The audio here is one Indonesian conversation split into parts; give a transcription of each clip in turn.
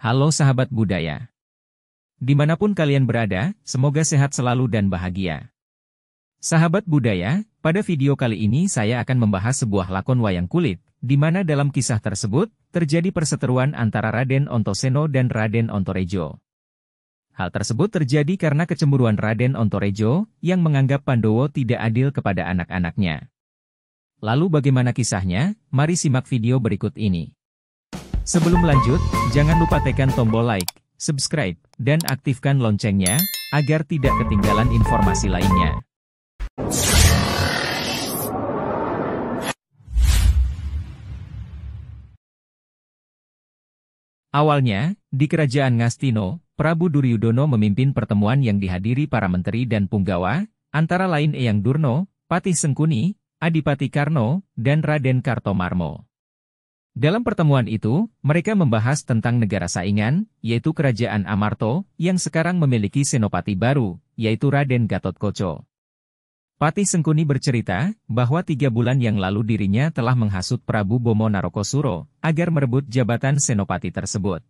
Halo sahabat budaya. Dimanapun kalian berada, semoga sehat selalu dan bahagia. Sahabat budaya, pada video kali ini saya akan membahas sebuah lakon wayang kulit, di mana dalam kisah tersebut, terjadi perseteruan antara Raden Antasena dan Raden Antareja. Hal tersebut terjadi karena kecemburuan Raden Antareja, yang menganggap Pandawa tidak adil kepada anak-anaknya. Lalu bagaimana kisahnya? Mari simak video berikut ini. Sebelum lanjut, jangan lupa tekan tombol like, subscribe, dan aktifkan loncengnya, agar tidak ketinggalan informasi lainnya. Awalnya, di kerajaan Ngastina, Prabu Duryudana memimpin pertemuan yang dihadiri para menteri dan punggawa, antara lain Eyang Durna, Patih Sengkuni, Adipati Karna, dan Raden Kartomarma. Dalam pertemuan itu, mereka membahas tentang negara saingan, yaitu Kerajaan Amarta, yang sekarang memiliki senopati baru, yaitu Raden Gatotkaca. Patih Sengkuni bercerita, bahwa 3 bulan yang lalu dirinya telah menghasut Prabu Bomo Narakasura, agar merebut jabatan senopati tersebut.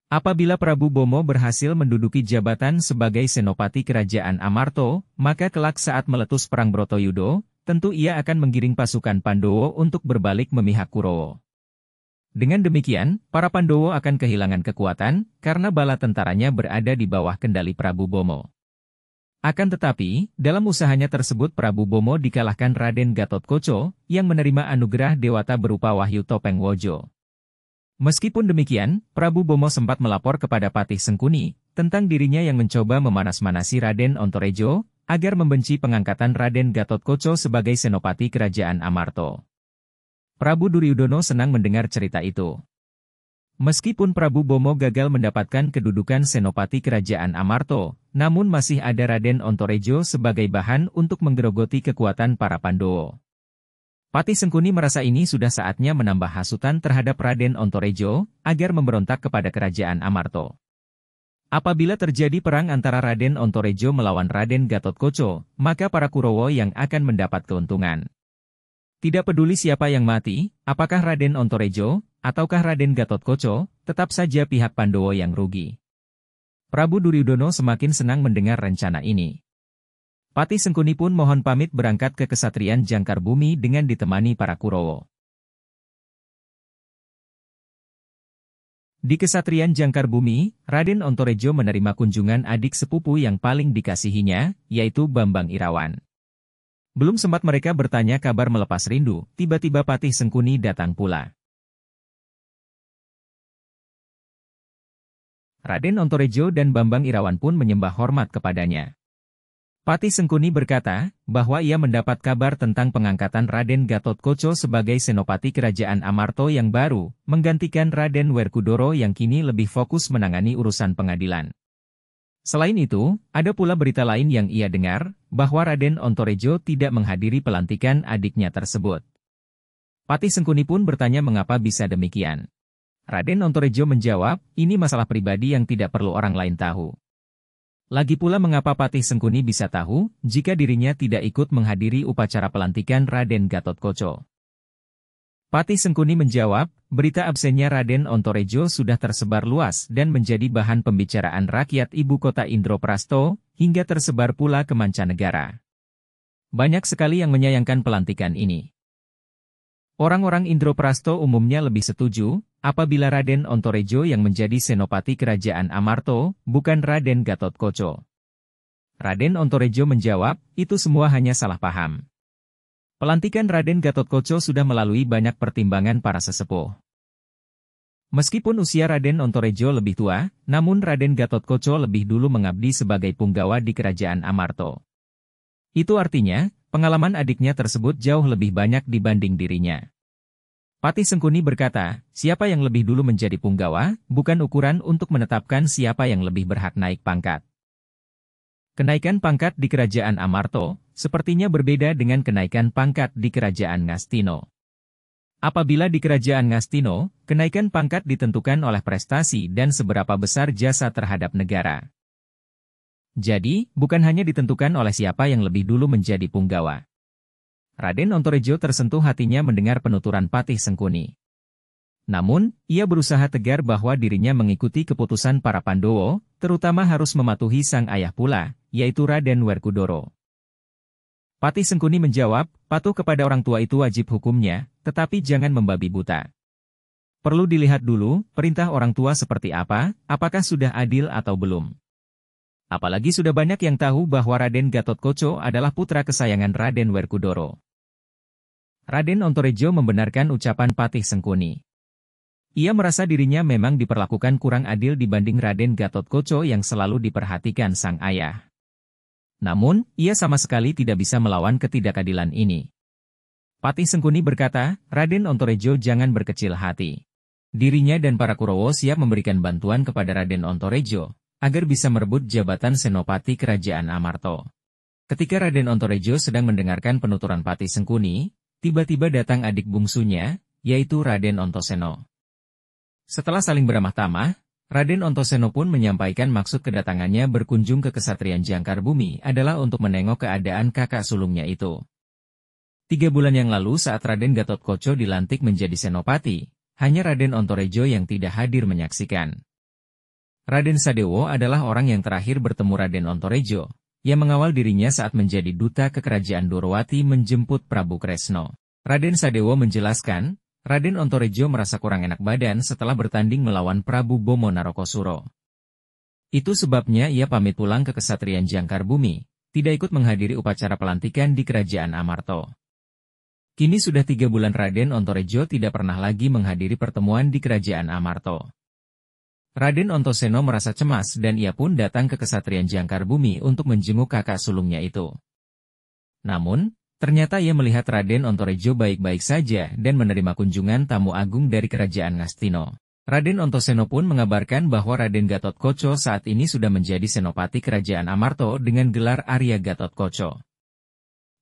Apabila Prabu Bomo berhasil menduduki jabatan sebagai senopati Kerajaan Amarta, maka kelak saat meletus perang Bratayuda, tentu ia akan menggiring pasukan Pandawa untuk berbalik memihak Kurawa. Dengan demikian, para Pandawa akan kehilangan kekuatan, karena bala tentaranya berada di bawah kendali Prabu Bomo. Akan tetapi, dalam usahanya tersebut Prabu Bomo dikalahkan Raden Gatotkaca, yang menerima anugerah dewata berupa Wahyu Topeng Waja. Meskipun demikian, Prabu Bomo sempat melapor kepada Patih Sengkuni, tentang dirinya yang mencoba memanas-manasi Raden Antareja, agar membenci pengangkatan Raden Gatotkaca sebagai senopati Kerajaan Amarta. Prabu Duryudana senang mendengar cerita itu. Meskipun Prabu Bomo gagal mendapatkan kedudukan senopati Kerajaan Amarta, namun masih ada Raden Antareja sebagai bahan untuk menggerogoti kekuatan para Pandawa. Patih Sengkuni merasa ini sudah saatnya menambah hasutan terhadap Raden Antareja, agar memberontak kepada Kerajaan Amarta. Apabila terjadi perang antara Raden Antareja melawan Raden Gatotkaca, maka para Kurawa yang akan mendapat keuntungan. Tidak peduli siapa yang mati, apakah Raden Antareja, ataukah Raden Gatotkaca, tetap saja pihak Pandawa yang rugi. Prabu Duryudana semakin senang mendengar rencana ini. Patih Sengkuni pun mohon pamit berangkat ke Kesatrian Jangkarbumi dengan ditemani para Kurawa. Di Kesatrian Jangkarbumi, Raden Antareja menerima kunjungan adik sepupu yang paling dikasihinya, yaitu Bambang Irawan. Belum sempat mereka bertanya kabar melepas rindu, tiba-tiba Patih Sengkuni datang pula. Raden Antareja dan Bambang Irawan pun menyembah hormat kepadanya. Patih Sengkuni berkata, bahwa ia mendapat kabar tentang pengangkatan Raden Gatotkaca sebagai senopati Kerajaan Amarta yang baru, menggantikan Raden Werkudara yang kini lebih fokus menangani urusan pengadilan. Selain itu, ada pula berita lain yang ia dengar, bahwa Raden Antareja tidak menghadiri pelantikan adiknya tersebut. Patih Sengkuni pun bertanya mengapa bisa demikian. Raden Antareja menjawab, ini masalah pribadi yang tidak perlu orang lain tahu. Lagi pula mengapa Patih Sengkuni bisa tahu, jika dirinya tidak ikut menghadiri upacara pelantikan Raden Gatotkaca. Patih Sengkuni menjawab, berita absennya Raden Antareja sudah tersebar luas dan menjadi bahan pembicaraan rakyat ibu kota Indraprastha, hingga tersebar pula ke mancanegara. Banyak sekali yang menyayangkan pelantikan ini. Orang-orang Indraprastha umumnya lebih setuju, apabila Raden Antareja yang menjadi senopati Kerajaan Amarta, bukan Raden Gatotkaca. Raden Antareja menjawab, itu semua hanya salah paham. Pelantikan Raden Gatotkaca sudah melalui banyak pertimbangan para sesepuh. Meskipun usia Raden Antareja lebih tua, namun Raden Gatotkaca lebih dulu mengabdi sebagai punggawa di Kerajaan Amarta. Itu artinya, pengalaman adiknya tersebut jauh lebih banyak dibanding dirinya. Patih Sengkuni berkata, siapa yang lebih dulu menjadi punggawa, bukan ukuran untuk menetapkan siapa yang lebih berhak naik pangkat. Kenaikan pangkat di Kerajaan Amarta, sepertinya berbeda dengan kenaikan pangkat di Kerajaan Ngastina. Apabila di Kerajaan Ngastina, kenaikan pangkat ditentukan oleh prestasi dan seberapa besar jasa terhadap negara. Jadi, bukan hanya ditentukan oleh siapa yang lebih dulu menjadi punggawa. Raden Antareja tersentuh hatinya mendengar penuturan Patih Sengkuni. Namun, ia berusaha tegar bahwa dirinya mengikuti keputusan para Pandowo, terutama harus mematuhi sang ayah pula, yaitu Raden Werkudara. Patih Sengkuni menjawab, patuh kepada orang tua itu wajib hukumnya, tetapi jangan membabi buta. Perlu dilihat dulu, perintah orang tua seperti apa, apakah sudah adil atau belum. Apalagi sudah banyak yang tahu bahwa Raden Gatotkaca adalah putra kesayangan Raden Werkudara. Raden Antareja membenarkan ucapan Patih Sengkuni. Ia merasa dirinya memang diperlakukan kurang adil dibanding Raden Gatotkaca yang selalu diperhatikan sang ayah. Namun, ia sama sekali tidak bisa melawan ketidakadilan ini. Patih Sengkuni berkata, Raden Antareja jangan berkecil hati. Dirinya dan para Kurawa siap memberikan bantuan kepada Raden Antareja, agar bisa merebut jabatan Senopati Kerajaan Amarta. Ketika Raden Antareja sedang mendengarkan penuturan Patih Sengkuni, tiba-tiba datang adik bungsunya, yaitu Raden Antasena. Setelah saling beramah tamah, Raden Antasena pun menyampaikan maksud kedatangannya berkunjung ke Kesatrian Jangkar Bumi adalah untuk menengok keadaan kakak sulungnya itu. 3 bulan yang lalu saat Raden Gatotkaca dilantik menjadi Senopati, hanya Raden Antareja yang tidak hadir menyaksikan. Raden Sadewa adalah orang yang terakhir bertemu Raden Antareja, yang mengawal dirinya saat menjadi duta ke Kerajaan Dwarawati menjemput Prabu Kresna. Raden Sadewa menjelaskan, Raden Antareja merasa kurang enak badan setelah bertanding melawan Prabu Bomo Narokosuro. Itu sebabnya ia pamit pulang ke Kesatrian Jangkar Bumi, tidak ikut menghadiri upacara pelantikan di Kerajaan Amarta. Kini sudah 3 bulan Raden Antareja tidak pernah lagi menghadiri pertemuan di Kerajaan Amarta. Raden Antasena merasa cemas dan ia pun datang ke Kesatrian Jangkar Bumi untuk menjenguk kakak sulungnya itu. Namun, ternyata ia melihat Raden Antareja baik-baik saja dan menerima kunjungan tamu agung dari Kerajaan Ngastina. Raden Antasena pun mengabarkan bahwa Raden Gatotkaca saat ini sudah menjadi Senopati Kerajaan Amarta dengan gelar Arya Gatotkaca.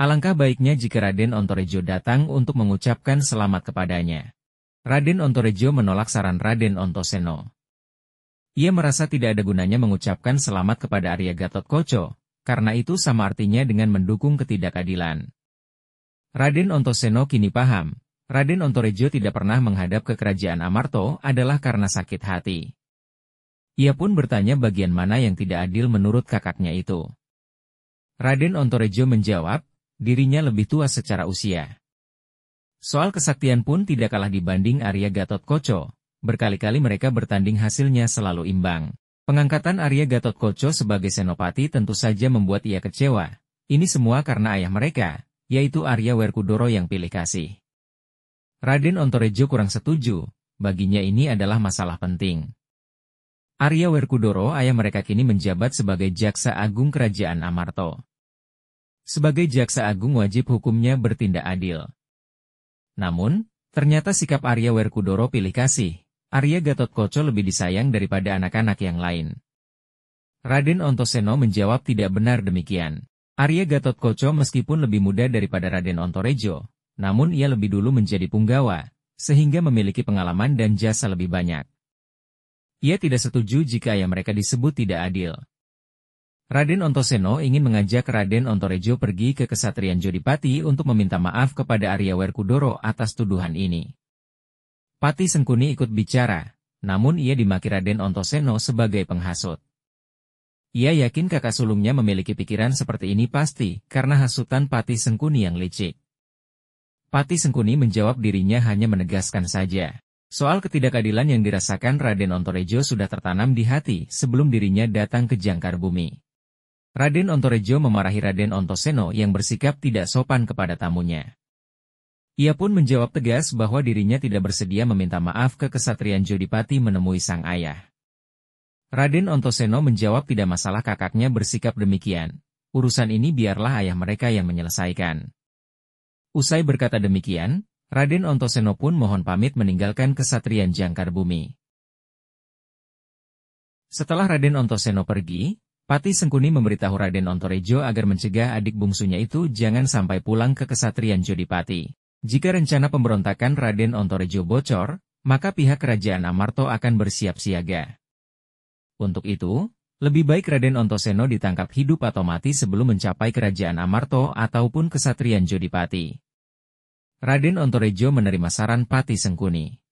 Alangkah baiknya jika Raden Antareja datang untuk mengucapkan selamat kepadanya. Raden Antareja menolak saran Raden Antasena. Ia merasa tidak ada gunanya mengucapkan selamat kepada Arya Gatotkaca, karena itu sama artinya dengan mendukung ketidakadilan. Raden Antasena kini paham, Raden Antareja tidak pernah menghadap ke Kerajaan Amarta adalah karena sakit hati. Ia pun bertanya bagian mana yang tidak adil menurut kakaknya itu. Raden Antareja menjawab, dirinya lebih tua secara usia. Soal kesaktian pun tidak kalah dibanding Arya Gatotkaca, berkali-kali mereka bertanding hasilnya selalu imbang. Pengangkatan Arya Gatotkaca sebagai Senopati tentu saja membuat ia kecewa. Ini semua karena ayah mereka, yaitu Arya Werkudara yang pilih kasih. Raden Antareja kurang setuju, baginya ini adalah masalah penting. Arya Werkudara ayah mereka kini menjabat sebagai Jaksa Agung Kerajaan Amarta. Sebagai Jaksa Agung wajib hukumnya bertindak adil. Namun, ternyata sikap Arya Werkudara pilih kasih, Arya Gatotkaca lebih disayang daripada anak-anak yang lain. Raden Antasena menjawab tidak benar demikian. Arya Gatotkaca meskipun lebih muda daripada Raden Antareja, namun ia lebih dulu menjadi punggawa, sehingga memiliki pengalaman dan jasa lebih banyak. Ia tidak setuju jika ayah mereka disebut tidak adil. Raden Antasena ingin mengajak Raden Antareja pergi ke Kesatrian Jodipati untuk meminta maaf kepada Arya Werkudara atas tuduhan ini. Patih Sengkuni ikut bicara, namun ia dimaki Raden Antasena sebagai penghasut. Ia yakin kakak sulungnya memiliki pikiran seperti ini pasti karena hasutan Patih Sengkuni yang licik. Patih Sengkuni menjawab dirinya hanya menegaskan saja. Soal ketidakadilan yang dirasakan Raden Antareja sudah tertanam di hati sebelum dirinya datang ke Jangkar Bumi. Raden Antareja memarahi Raden Antasena yang bersikap tidak sopan kepada tamunya. Ia pun menjawab tegas bahwa dirinya tidak bersedia meminta maaf ke Kesatrian Jodipati menemui sang ayah. Raden Antasena menjawab tidak masalah kakaknya bersikap demikian. Urusan ini biarlah ayah mereka yang menyelesaikan. Usai berkata demikian, Raden Antasena pun mohon pamit meninggalkan Kesatrian Jangkar Bumi. Setelah Raden Antasena pergi, Patih Sengkuni memberitahu Raden Antareja agar mencegah adik bungsunya itu jangan sampai pulang ke Kesatrian Jodipati. Jika rencana pemberontakan Raden Antareja bocor, maka pihak Kerajaan Amarta akan bersiap siaga. Untuk itu, lebih baik Raden Antasena ditangkap hidup atau mati sebelum mencapai Kerajaan Amarta ataupun Kesatrian Jodipati. Raden Antareja menerima saran Patih Sengkuni.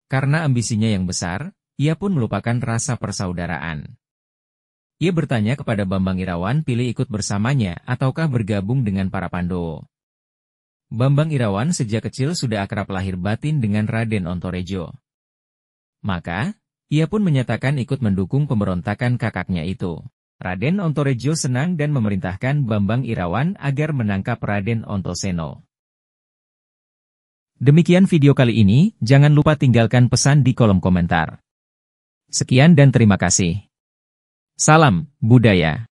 Karena ambisinya yang besar, ia pun melupakan rasa persaudaraan. Ia bertanya kepada Bambang Irawan pilih ikut bersamanya ataukah bergabung dengan para Pandowo. Bambang Irawan sejak kecil sudah akrab lahir batin dengan Raden Antareja. Maka, ia pun menyatakan ikut mendukung pemberontakan kakaknya itu. Raden Antareja senang dan memerintahkan Bambang Irawan agar menangkap Raden Antasena. Demikian video kali ini, jangan lupa tinggalkan pesan di kolom komentar. Sekian dan terima kasih. Salam budaya.